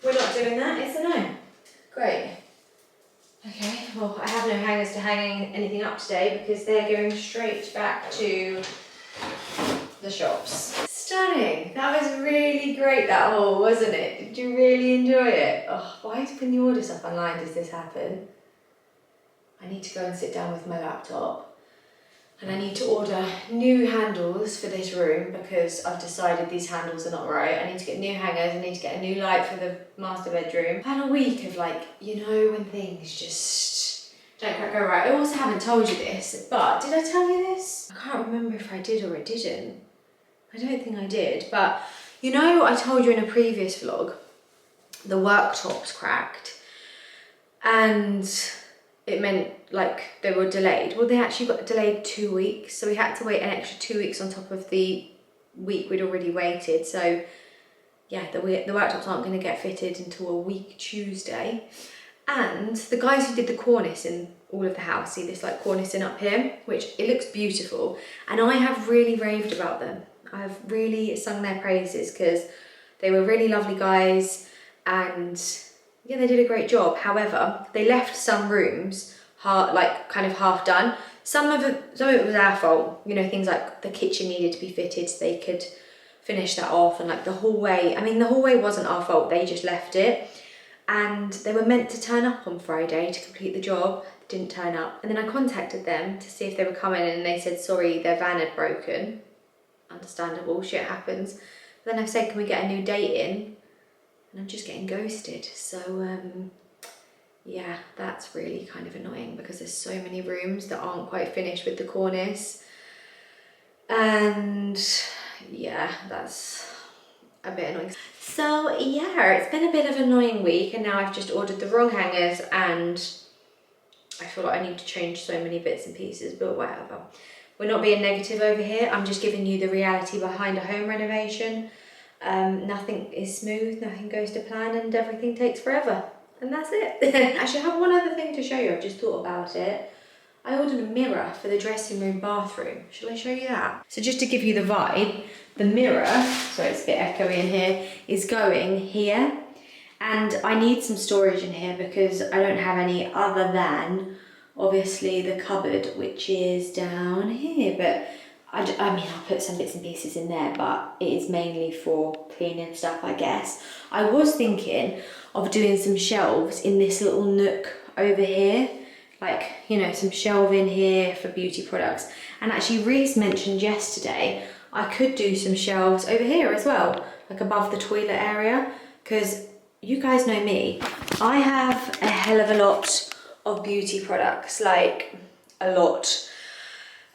We're not doing that, it's a no. Great. Okay, well, I have no hangers to hang anything up today because they're going straight back to the shops. Stunning. That was really great, that haul, wasn't it? Did you really enjoy it? Oh, why when you order stuff online does this happen? I need to go and sit down with my laptop and I need to order new handles for this room because I've decided these handles are not right. I need to get new hangers, I need to get a new light for the master bedroom. I've had a week of like, you know, when things just don't quite go right. I also haven't told you this, but did I tell you this? I can't remember if I did or I didn't. I don't think I did, but you know, I told you in a previous vlog, the worktops cracked and it meant like they were delayed. Well, they actually got delayed 2 weeks, so we had to wait an extra 2 weeks on top of the week we'd already waited. So yeah, the worktops aren't going to get fitted until a week Tuesday. And the guys who did the cornice in all of the house, see this like cornicing up here, which it looks beautiful, and I have really raved about them. I have really sung their praises because they were really lovely guys and yeah, they did a great job. However, they left some rooms kind of half done. Some of it was our fault. You know, things like the kitchen needed to be fitted so they could finish that off, and like the hallway. I mean, the hallway wasn't our fault. They just left it, and they were meant to turn up on Friday to complete the job. They didn't turn up, and then I contacted them to see if they were coming, and they said sorry, their van had broken. Understandable, shit happens. But then I've said, can we get a new date in? And I'm just getting ghosted. So yeah, that's really kind of annoying because there's so many rooms that aren't quite finished with the cornice. And yeah, that's a bit annoying. So yeah, it's been a bit of an annoying week, and now I've just ordered the wrong hangers and I feel like I need to change so many bits and pieces, but whatever. We're not being negative over here. I'm just giving you the reality behind a home renovation. Nothing is smooth, nothing goes to plan, and everything takes forever. And that's it. Actually, I have one other thing to show you. I've just thought about it. I ordered a mirror for the dressing room bathroom. Shall I show you that? So just to give you the vibe, the mirror, so it's a bit echoey in here, is going here. And I need some storage in here because I don't have any other than obviously the cupboard, which is down here. But I mean, I'll put some bits and pieces in there, but it is mainly for cleaning stuff, I guess. I was thinking of doing some shelves in this little nook over here, like, you know, some shelving here for beauty products. And actually Reese mentioned yesterday I could do some shelves over here as well, like above the toilet area, because you guys know me, I have a hell of a lot of beauty products, like a lot.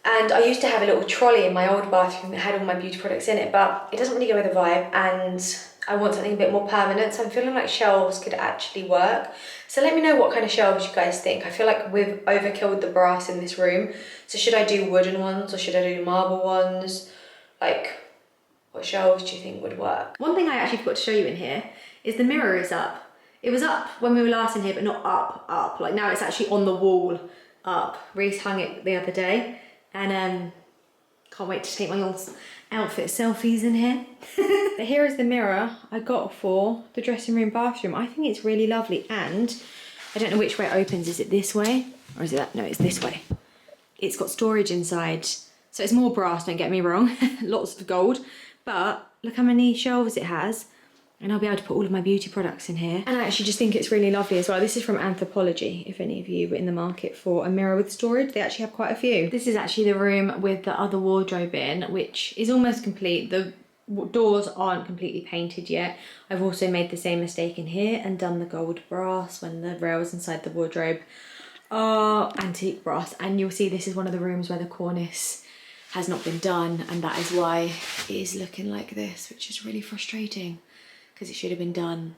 And I used to have a little trolley in my old bathroom that had all my beauty products in it, but it doesn't really go with the vibe, and I want something a bit more permanent, so I'm feeling like shelves could actually work. So let me know what kind of shelves you guys think. I feel like we've overkilled the brass in this room, so should I do wooden ones or should I do marble ones? Like, what shelves do you think would work? One thing I actually forgot to show you in here is the mirror is up. It was up when we were last in here, but not up. Like now it's actually on the wall up. Reese hung it the other day. And can't wait to take my old outfit selfies in here. But here is the mirror I got for the dressing room bathroom. I think it's really lovely, and I don't know which way it opens. Is it this way or is it that? No, it's this way. It's got storage inside, so it's more brass, don't get me wrong. Lots of gold, but look how many shelves it has. And I'll be able to put all of my beauty products in here. And I actually just think it's really lovely as well. This is from Anthropologie, if any of you were in the market for a mirror with storage. They actually have quite a few. This is actually the room with the other wardrobe in, which is almost complete. The doors aren't completely painted yet. I've also made the same mistake in here and done the gold brass when the rails inside the wardrobe are antique brass. And you'll see this is one of the rooms where the cornice has not been done, and that is why it is looking like this, which is really frustrating, because it should have been done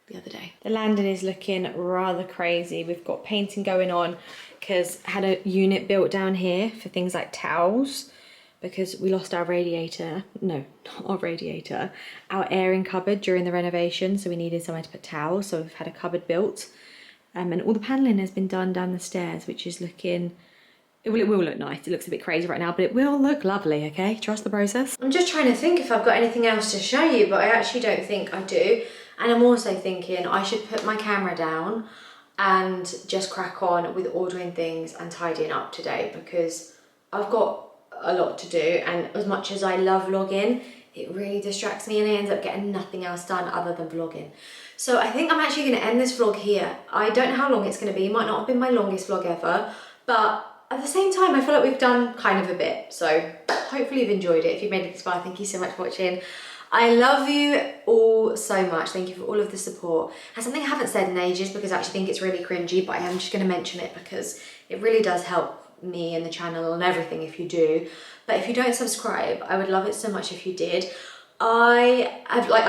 the other day. The landing is looking rather crazy. We've got painting going on because I had a unit built down here for things like towels, because we lost our radiator, no, not our radiator, our airing cupboard during the renovation, so we needed somewhere to put towels, so we've had a cupboard built. And all the paneling has been done down the stairs, which is looking, it will look nice. It looks a bit crazy right now, but it will look lovely, okay? Trust the process. I'm just trying to think if I've got anything else to show you, but I actually don't think I do. And I'm also thinking I should put my camera down and just crack on with ordering things and tidying up today, because I've got a lot to do, and as much as I love vlogging, it really distracts me and I end up getting nothing else done other than vlogging. So I think I'm actually going to end this vlog here. I don't know how long it's going to be. It might not have been my longest vlog ever, but at the same time, I feel like we've done kind of a bit. So hopefully you've enjoyed it. If you've made it this far, thank you so much for watching. I love you all so much. Thank you for all of the support. And something I haven't said in ages because I actually think it's really cringy, but I am just going to mention it because it really does help me and the channel and everything if you do. But if you don't subscribe, I would love it so much if you did. I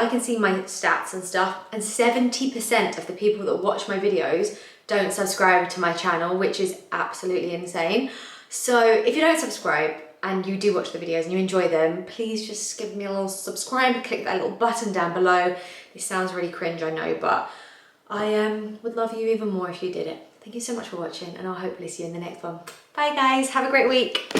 can see my stats and stuff, and 70% of the people that watch my videos don't subscribe to my channel, which is absolutely insane. So if you don't subscribe and you do watch the videos and you enjoy them, please just give me a little subscribe, click that little button down below. This sounds really cringe, I know, but I would love you even more if you did it. Thank you so much for watching, and I'll hopefully see you in the next one. Bye guys, have a great week.